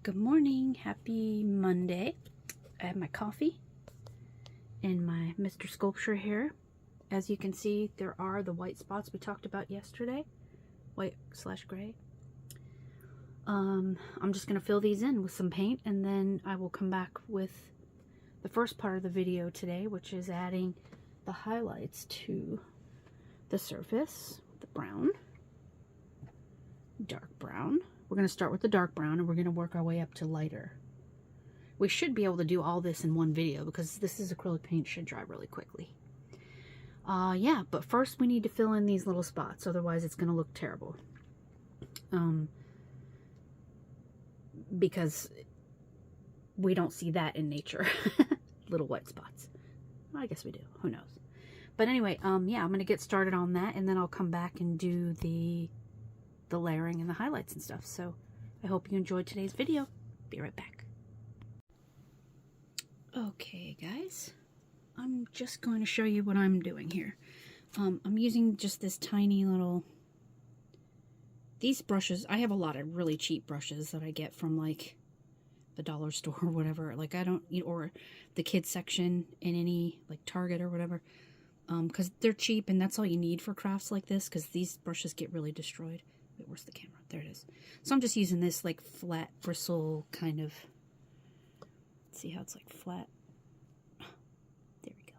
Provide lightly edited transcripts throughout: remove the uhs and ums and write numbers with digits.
Good morning, happy Monday. I have my coffee and my Mr. Sculpture here. As you can see, there are the white spots we talked about yesterday, white/gray. I'm just going to fill these in with some paint, and then I will come back with the first part of the video today, which is adding the highlights to the surface, the brown, dark brown. We're going to start with the dark brown, and we're going to work our way up to lighter. We should be able to do all this in one video because this is acrylic paint, should dry really quickly. Yeah, but first we need to fill in these little spots, otherwise it's going to look terrible. Because we don't see that in nature. Little white spots. Well, I guess we do. Who knows? But anyway, yeah, I'm going to get started on that, and then I'll come back and do the layering and the highlights and stuff. So I hope you enjoyed today's video. Be right back. Okay, guys. I'm just going to show you what I'm doing here. I'm using just this tiny little... These brushes, I have a lot of really cheap brushes that I get from like the dollar store or whatever. Like I don't, or the kids section in any like Target or whatever. Because they're cheap and that's all you need for crafts like this, because these brushes get really destroyed. Wait, where's the camera? There it is. So I'm just using this like flat bristle kind of, see how it's like flat? There we go.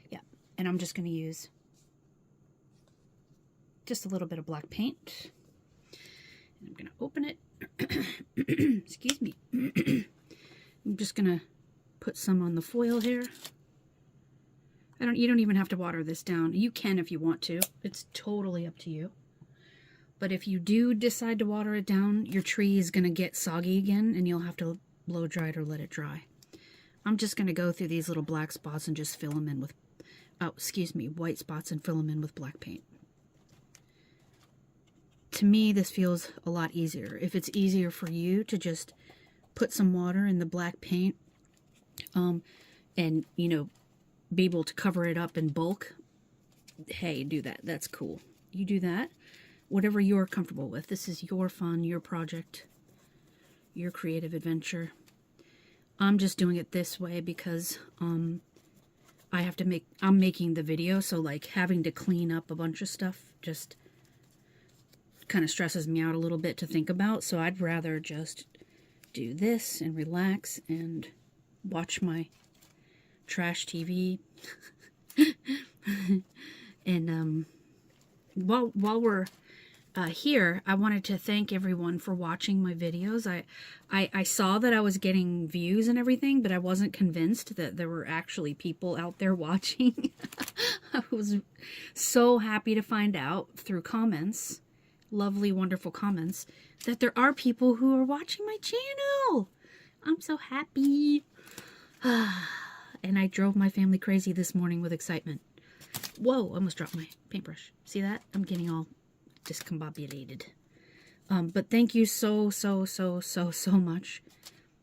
Yeah, and I'm just going to use just a little bit of black paint. And I'm going to open it. Excuse me. I'm just going to put some on the foil here. You don't even have to water this down. You can if you want to. It's totally up to you. But if you do decide to water it down, your tree is going to get soggy again and you'll have to blow dry it or let it dry. I'm just going to go through these little black spots and just fill them in with, white spots and fill them in with black paint. To me, this feels a lot easier. If it's easier for you to just put some water in the black paint, and, be able to cover it up in bulk, hey, do that. That's cool. You do that. Whatever you're comfortable with. This is your fun, your project, your creative adventure. I'm just doing it this way because I'm making the video, so like having to clean up a bunch of stuff just kind of stresses me out a little bit to think about. So I'd rather just do this and relax and watch my trash TV. And while we're here, I wanted to thank everyone for watching my videos. I saw that I was getting views and everything, but I wasn't convinced that there were actually people out there watching. I was so happy to find out through comments, lovely, wonderful comments, that there are people who are watching my channel. I'm so happy. And I drove my family crazy this morning with excitement. Whoa, I almost dropped my paintbrush. See that? I'm getting all discombobulated. But thank you so much.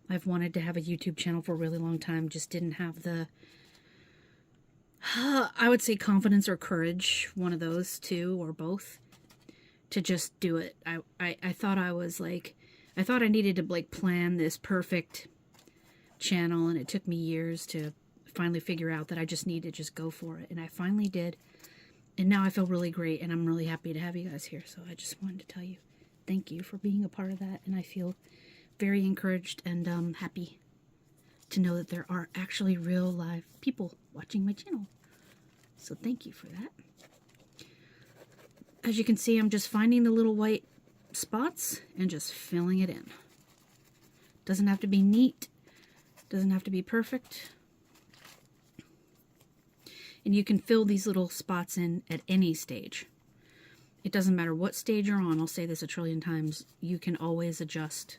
I've wanted to have a YouTube channel for a really long time. Just didn't have the, I would say confidence or courage, one of those two or both, to just do it. I thought I thought I needed to like plan this perfect channel, and it took me years to finally figure out that I just need to just go for it. And I finally did. And now I feel really great, and I'm really happy to have you guys here. So I just wanted to tell you thank you for being a part of that. And I feel very encouraged and happy to know that there are actually real live people watching my channel. So thank you for that. As you can see, I'm just finding the little white spots and just filling it in. Doesn't have to be neat. Doesn't have to be perfect. And you can fill these little spots in at any stage. It doesn't matter what stage you're on. I'll say this a trillion times. You can always adjust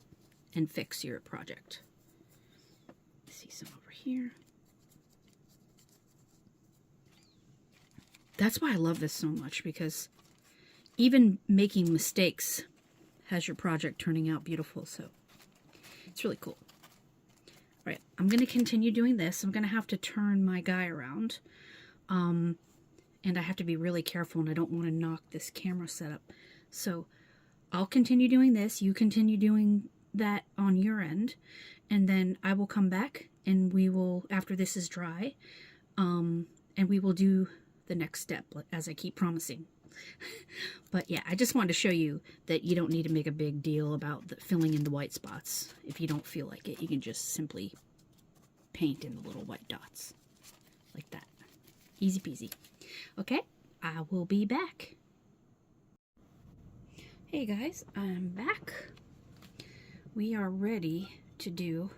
and fix your project. See some over here. That's why I love this so much, because even making mistakes has your project turning out beautiful. So it's really cool. All right, I'm going to continue doing this. I'm going to have to turn my guy around. And I have to be really careful, and I don't want to knock this camera setup. So I'll continue doing this. You continue doing that on your end, and then I will come back and we will, after this is dry, and we will do the next step, as I keep promising. But yeah, I just wanted to show you that you don't need to make a big deal about filling in the white spots. If you don't feel like it, you can just simply paint in the little white dots like that. Easy peasy. Okay, I will be back. Hey guys, I'm back. We are ready to do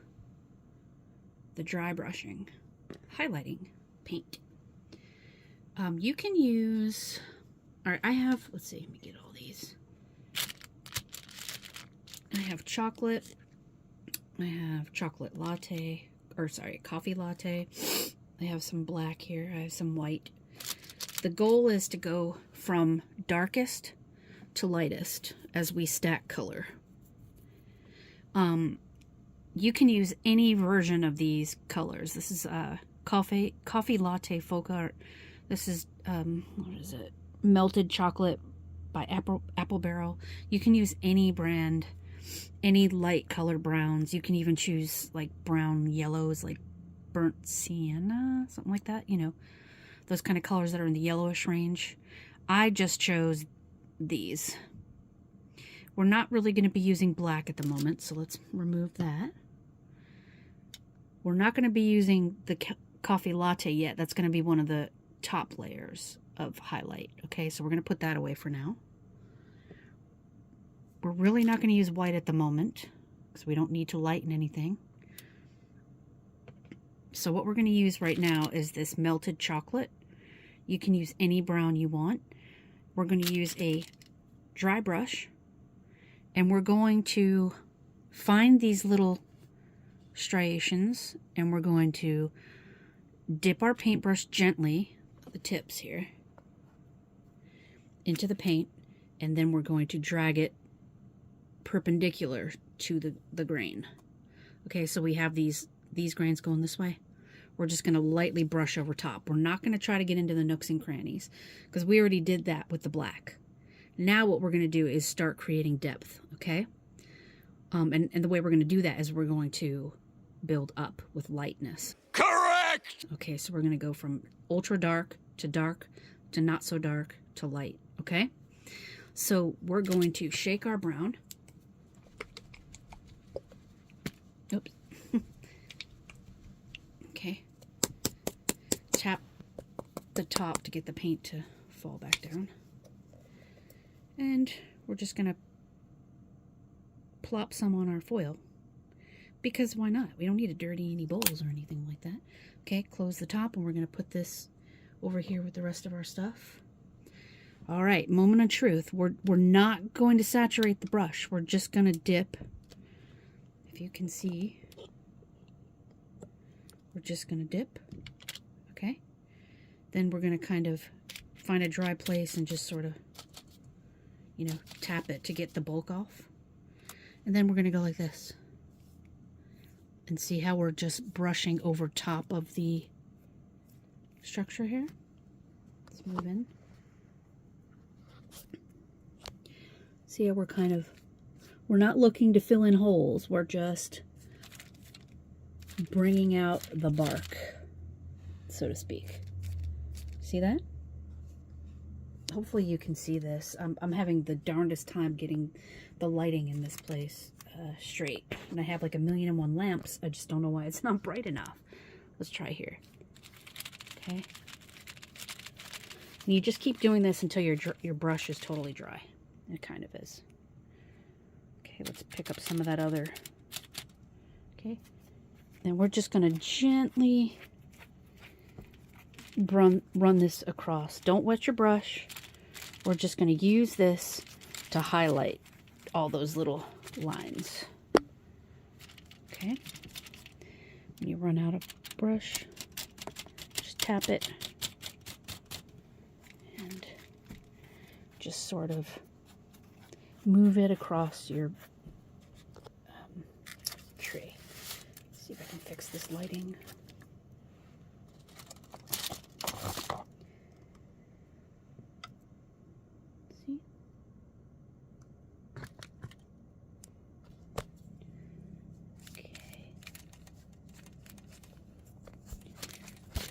the dry brushing, highlighting paint. You can use, all right, I have, let's see, let me get all these. I have chocolate, I have chocolate latte, or sorry, coffee latte. I have some black here, I have some white. The goal is to go from darkest to lightest as we stack color. You can use any version of these colors. This is coffee latte folk art. This is what is it? Melted chocolate by Apple Barrel. You can use any brand, any light colored browns. You can even choose like brown yellows, like burnt sienna, something like that. You know, those kind of colors that are in the yellowish range. I just chose these. We're not really going to be using black at the moment, so let's remove that. We're not going to be using the coffee latte yet. That's going to be one of the top layers of highlight. Okay, so we're going to put that away for now. We're really not going to use white at the moment because we don't need to lighten anything. So what we're going to use right now is this melted chocolate. You can use any brown you want. We're going to use a dry brush, and we're going to find these little striations, and we're going to dip our paintbrush gently, the tips here, into the paint, and then we're going to drag it perpendicular to the grain. Okay, so we have these grains going this way. We're just going to lightly brush over top. We're not going to try to get into the nooks and crannies because we already did that with the black. Now what we're going to do is start creating depth, okay? And the way we're going to do that is we're going to build up with lightness. Correct! Okay, so we're going to go from ultra dark to not so dark to light, okay? So we're going to shake our brown. Oops. Okay. Tap the top to get the paint to fall back down. And we're just going to plop some on our foil. Because why not? We don't need to dirty any bowls or anything like that. Okay, close the top, and we're going to put this over here with the rest of our stuff. All right, moment of truth. We're not going to saturate the brush. We're just going to dip. If you can see, we're just going to dip. Okay? Then we're going to kind of find a dry place and just sort of, you know, tap it to get the bulk off. And then we're going to go like this. And see how we're just brushing over top of the structure here. Let's move in. See how we're not looking to fill in holes. We're just bringing out the bark, so to speak. See that? Hopefully you can see this. I'm having the darndest time getting the lighting in this place straight. And I have like 1,000,001 lamps. I just don't know why it's not bright enough. Let's try here. Okay. And you just keep doing this until your brush is totally dry. It kind of is. Okay, let's pick up some of that other. Okay. Then we're just going to gently run this across. Don't wet your brush. We're just going to use this to highlight all those little lines. Okay. When you run out of brush, just tap it and just sort of move it across your tray. Let's see if I can fix this lighting. See?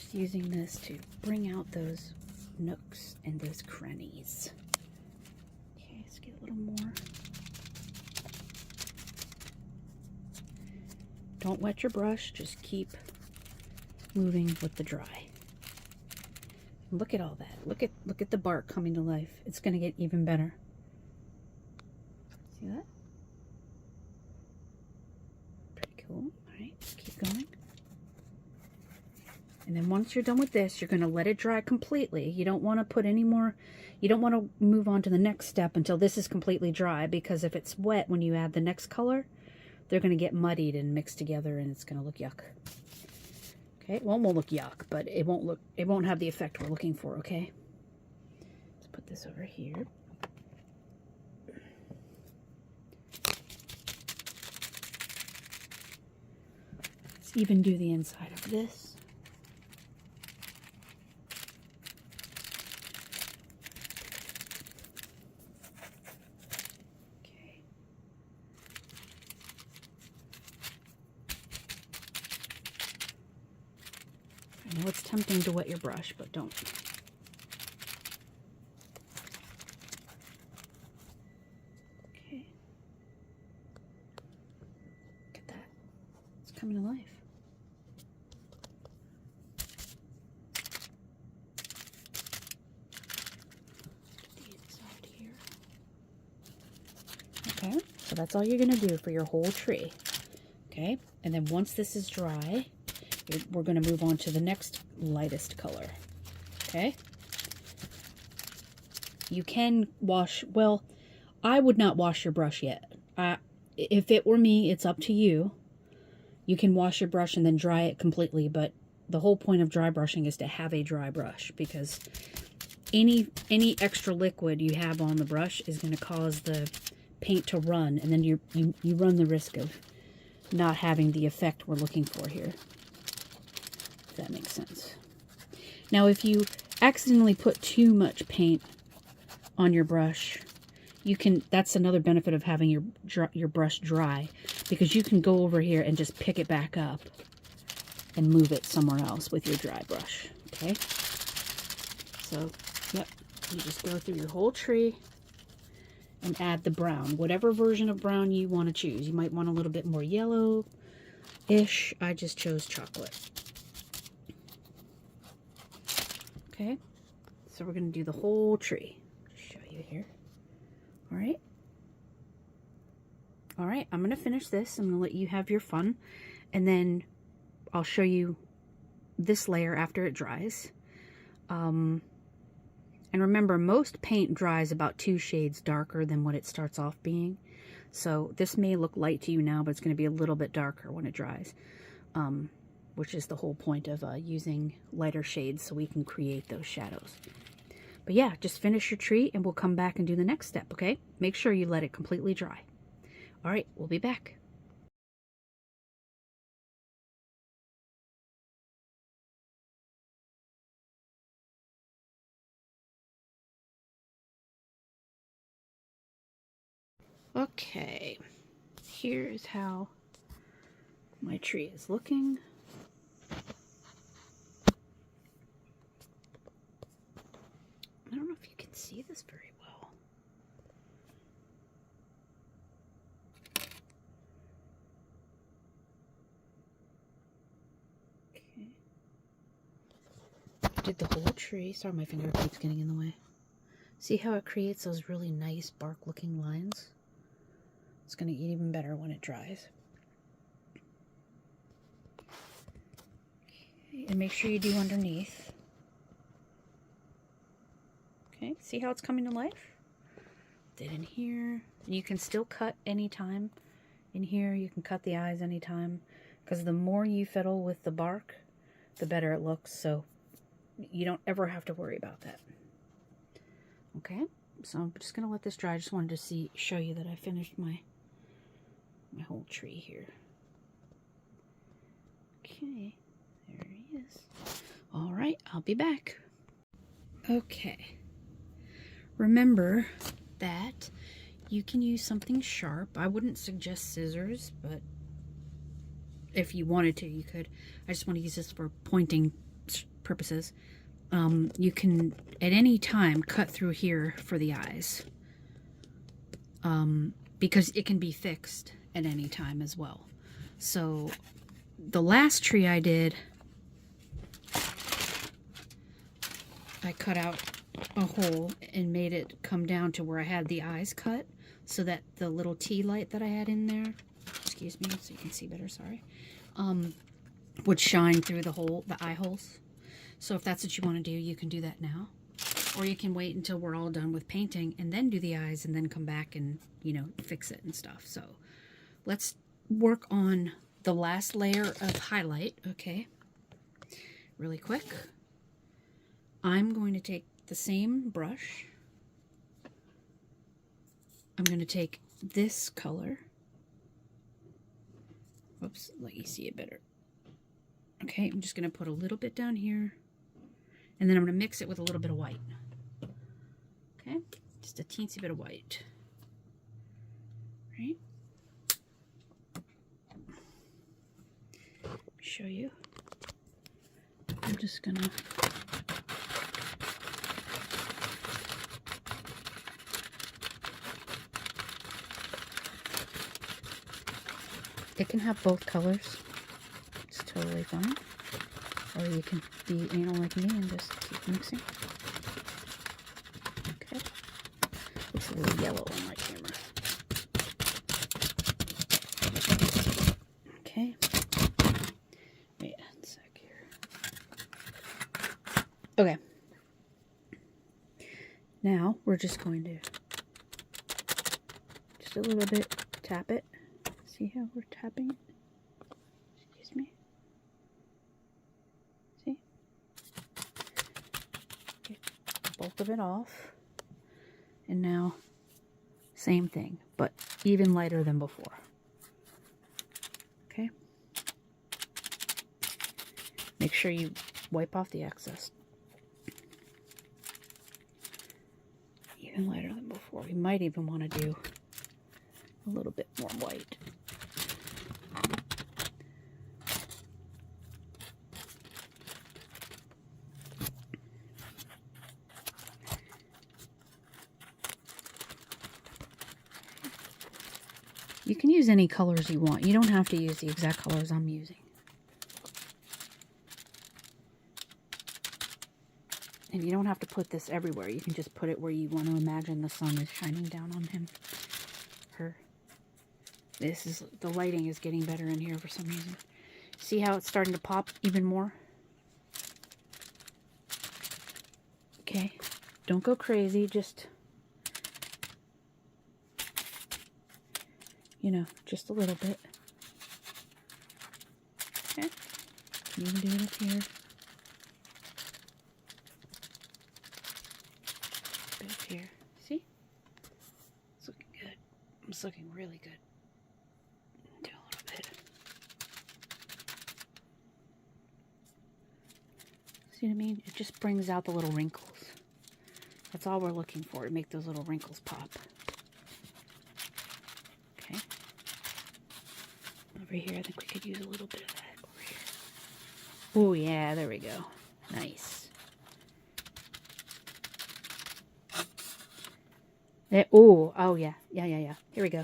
Just using this to bring out those nooks and those crannies. Okay, let's get a little more. Don't wet your brush, just keep moving with the dry. Look at all that. Look at the bark coming to life. It's going to get even better. See that? Pretty cool. All right, keep going. And then once you're done with this, you're going to let it dry completely. You don't want to put any more, you don't want to move on to the next step until this is completely dry, because if it's wet when you add the next color, they're going to get muddied and mixed together and it's going to look yuck. Okay, well, it won't look yuck, but it won't have the effect we're looking for, okay? Let's put this over here. Let's even do the inside of this. Okay. I know it's tempting to wet your brush, but don't. Okay. Look at that. It's coming to life. The inside here. Okay, so that's all you're going to do for your whole tree. Okay, and then once this is dry, we're going to move on to the next lightest color. Okay? You can wash, well, I would not wash your brush yet. If it were me, it's up to you. You can wash your brush and then dry it completely, but the whole point of dry brushing is to have a dry brush, because any extra liquid you have on the brush is going to cause the paint to run, and then you run the risk of not having the effect we're looking for here. That makes sense. Now, if you accidentally put too much paint on your brush, you can, that's another benefit of having your brush dry, because you can go over here and just pick it back up and move it somewhere else with your dry brush. Okay? So, yep, you just go through your whole tree and add the brown, whatever version of brown you want to choose. You might want a little bit more yellow-ish. I just chose chocolate. Okay, so we're going to do the whole tree. Just show you here. All right. All right, I'm going to finish this. I'm going to let you have your fun, and then I'll show you this layer after it dries. And remember, most paint dries about 2 shades darker than what it starts off being. So this may look light to you now, but it's going to be a little bit darker when it dries. Which is the whole point of using lighter shades, so we can create those shadows. But yeah, just finish your tree and we'll come back and do the next step, okay? Make sure you let it completely dry. All right, we'll be back. Okay, here's how my tree is looking. I don't know if you can see this very well. Okay. I did the whole tree. Sorry, my finger keeps getting in the way. See how it creates those really nice bark-looking lines? It's going to get even better when it dries. Okay, and make sure you do underneath. Okay, see how it's coming to life? Did in here. You can still cut anytime. In here, you can cut the eyes anytime, because the more you fiddle with the bark, the better it looks, so you don't ever have to worry about that. Okay, so I'm just going to let this dry. I just wanted to show you that I finished my whole tree here. Okay, there he is. All right, I'll be back. Okay. Remember that you can use something sharp. I wouldn't suggest scissors, but if you wanted to, you could. I just want to use this for pointing purposes, you can at any time cut through here for the eyes, because it can be fixed at any time as well. So the last tree I did, I cut out a hole and made it come down to where I had the eyes cut, so that the little tea light that I had in there, excuse me so you can see better, sorry, would shine through the eye holes. So if that's what you want to do, you can do that now. Or you can wait until we're all done with painting and then do the eyes and then come back and, you know, fix it and stuff. So let's work on the last layer of highlight, okay? Really quick. I'm going to take the same brush. I'm going to take this color. Whoops, let you see it better. Okay, I'm just going to put a little bit down here. And then I'm going to mix it with a little bit of white. Okay, just a teensy bit of white. Right? Let me show you. I'm just going to... It can have both colors. It's totally fine. Or you can be anal like me and just keep mixing. Okay. Looks a little yellow on my camera. Okay. Wait a sec here. Okay. Now we're just going to just a little bit tap it. See how we're tapping it? Excuse me. See? Get both of it off. And now, same thing, but even lighter than before. Okay? Make sure you wipe off the excess. Even lighter than before. We might even want to do a little bit more white. You can use any colors you want. You don't have to use the exact colors I'm using. And you don't have to put this everywhere. You can just put it where you want to imagine the sun is shining down on him. Her. The lighting is getting better in here for some reason. See how it's starting to pop even more? Okay. Don't go crazy. Just... you know, just a little bit. Okay. You can do it up here. A bit up here. See? It's looking good. It's looking really good. Do a little bit. See what I mean? It just brings out the little wrinkles. That's all we're looking for, to make those little wrinkles pop. Over here, I think we could use a little bit of that over here. Oh yeah, there we go. Nice. There, oh yeah. Here we go.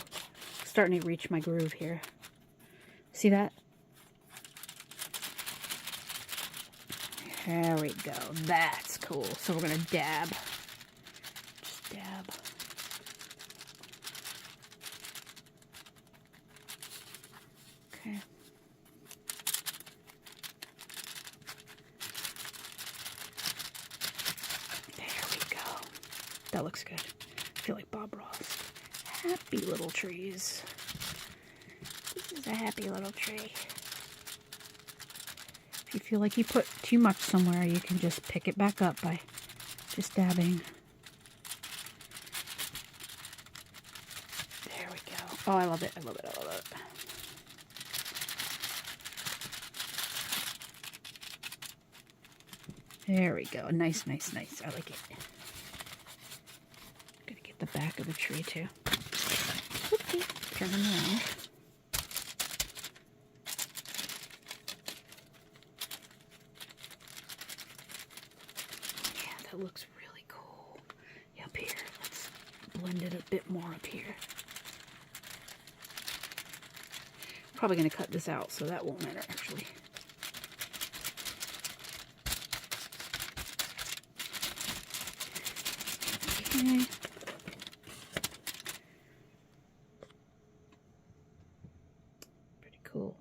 Starting to reach my groove here. See that? There we go. That's cool. So we're gonna dab. Just dab. Okay. There we go. That looks good. I feel like Bob Ross. Happy little trees. This is a happy little tree. If you feel like you put too much somewhere, you can just pick it back up by just dabbing. There we go. Oh, I love it. I love it. I love it. There we go. Nice, nice, nice. I like it. Gonna get the back of the tree too. Okay. Turn them around. up here. Probably going to cut this out, so that won't matter actually. Okay. Pretty cool.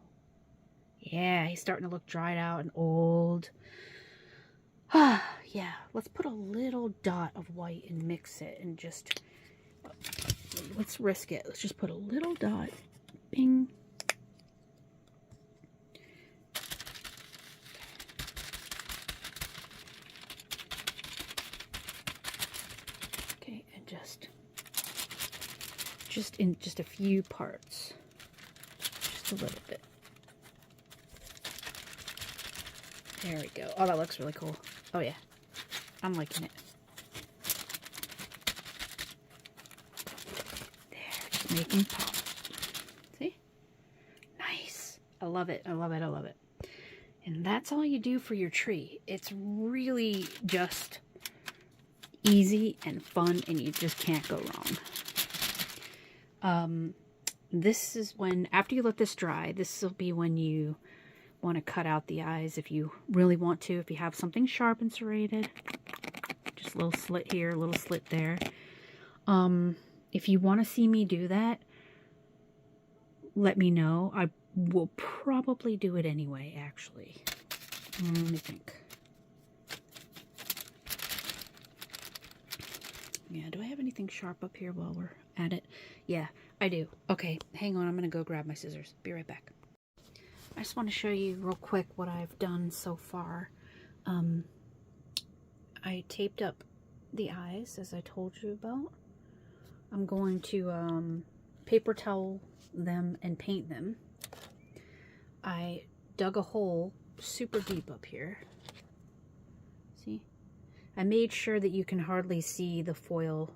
Yeah, he's starting to look dried out and old. Yeah, let's put a little dot of white and mix it and just, let's risk it. Let's just put a little dot. Bing. Okay, and just in just a few parts. Just a little bit. There we go. Oh, that looks really cool. Oh yeah, I'm liking it. There, just making pop. See? Nice. I love it. I love it. I love it. And that's all you do for your tree. It's really just easy and fun, and you just can't go wrong. This is when, after you let this dry, this will be when you want to cut out the eyes if you really want to. If you have something sharp and serrated, just a little slit here, a little slit there. If you want to see me do that, let me know. I will probably do it anyway, actually. Let me think. Yeah, do I have anything sharp up here while we're at it? Yeah, I do. Okay, hang on. I'm going to go grab my scissors. Be right back. I just want to show you real quick what I've done so far. I taped up the eyes, as I told you about. I'm going to paper towel them and paint them. I dug a hole super deep up here. See? I made sure that you can hardly see the foil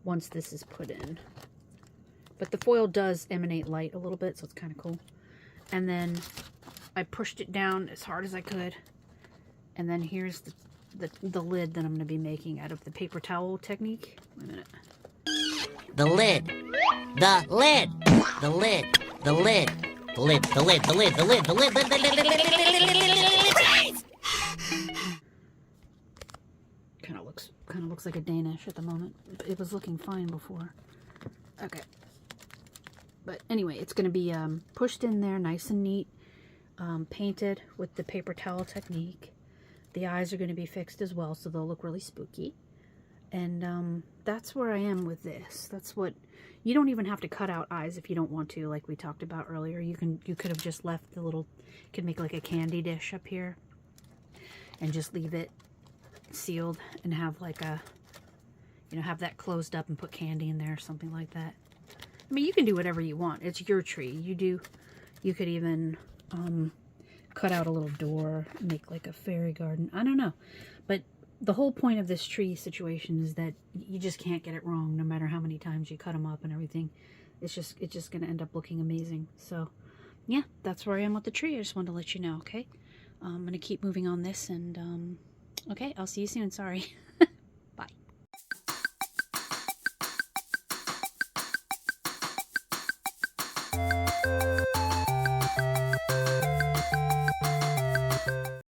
once this is put in. But the foil does emanate light a little bit, so it's kind of cool. And then I pushed it down as hard as I could. And then here's the lid that I'm going to be making out of the paper towel technique. Wait a minute. The lid. The lid. The lid. The lid. The lid. The lid. The lid. The lid. The lid. Kind of looks like a Danish at the moment. It was looking fine before. Okay. But anyway, it's going to be pushed in there nice and neat, painted with the paper towel technique. The eyes are going to be fixed as well, so they'll look really spooky. And that's where I am with this. That's what, you don't even have to cut out eyes if you don't want to, like we talked about earlier. You could have just left the little, you could make like a candy dish up here and just leave it sealed and have like a, you know, have that closed up and put candy in there or something like that. I mean, you can do whatever you want. It's your tree. You could even cut out a little door, make like a fairy garden. I don't know. But the whole point of this tree situation is that you just can't get it wrong no matter how many times you cut them up and everything. It's just going to end up looking amazing. So, yeah, that's where I am with the tree. I just wanted to let you know, okay? I'm going to keep moving on this and, okay, I'll see you soon. Sorry.